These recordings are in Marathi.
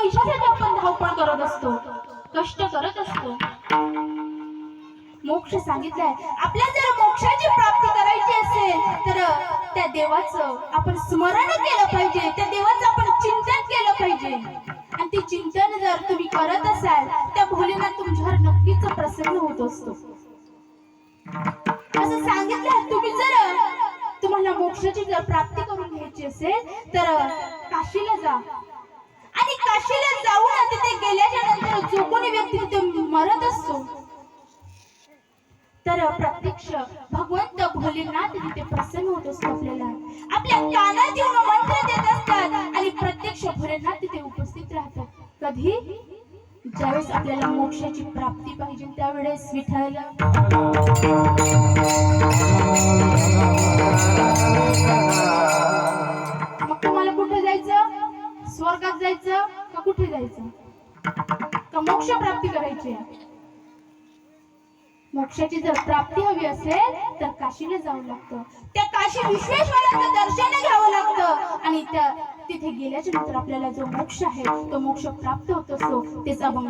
पैशासाठी आपण धावपळ करत असतो, कष्ट करत असतो. मोक्ष सांगितलाय. आपल्याला जर मोक्षाची प्राप्ती करायची असेल तर त्या देवाचं आपण स्मरण केलं पाहिजे, त्या देवाचं आपण चिंतन केलं पाहिजे. आणि ते चिंतन जर तुम्ही करत असाल त्या भोलेनाथ तुमच्यावर नक्कीच प्रसन्न होत असतो असं सांगितलं. तुम्ही जर तुम्हाला मोक्षाची जर प्राप्ती करून घ्यायची असेल तर काशीला जा. आणि काशीला जाऊन तिथे गेल्याच्या नंतर जो कोणी व्यक्ती तिथे मरत असतो तर प्रत्यक्ष भगवंत भोलेनाथ तिथे प्रसन्न होत असतो. आपल्या कानात येऊन मंत्र देत असतात आणि प्रत्यक्ष भोलेनाथ तिथे उपस्थित राहतात. कधी ज्यावेळेस आपल्याला मोक्षाची प्राप्ती पाहिजे त्यावेळेस विठ्ठल मग तुम्हाला कुठे जायचं? स्वर्गात जायचं का कुठे जायचं? का मोक्ष प्राप्ती करायची आहे? मोक्षाची जर प्राप्ती हवी असेल तर काशीला जावं लागतं. त्या काशी विश्वेश्वराचं दर्शन घ्यावं लागतं आणि तिथे गेल्याच्या नंतर आपल्याला जो मोक्ष आहे तो मोक्ष प्राप्त होत असतो. तेच अभंग.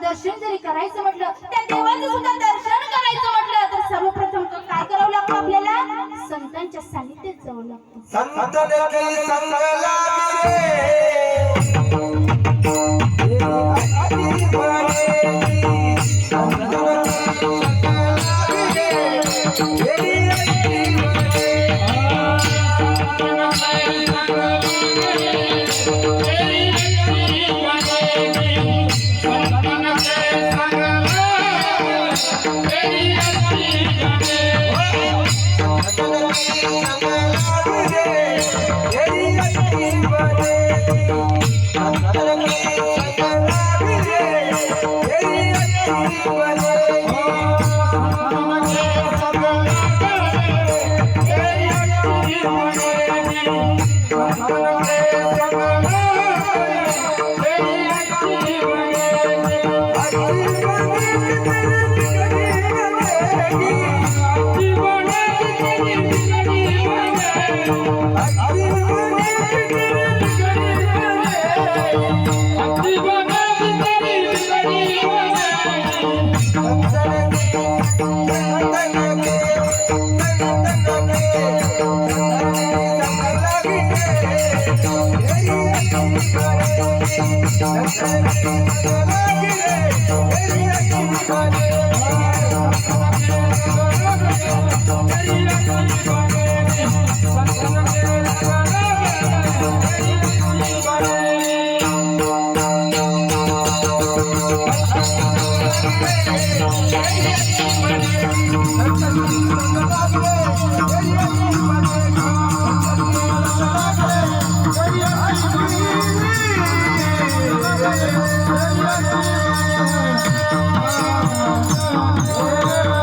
दर्शन जरी करायचं म्हटलं, त्या देवाचं सुद्धा दर्शन करायचं म्हटलं तर सर्वप्रथम काय करावं लागतं? आपल्याला संतांच्या सानिध्यात जावं लागतं. Thank you.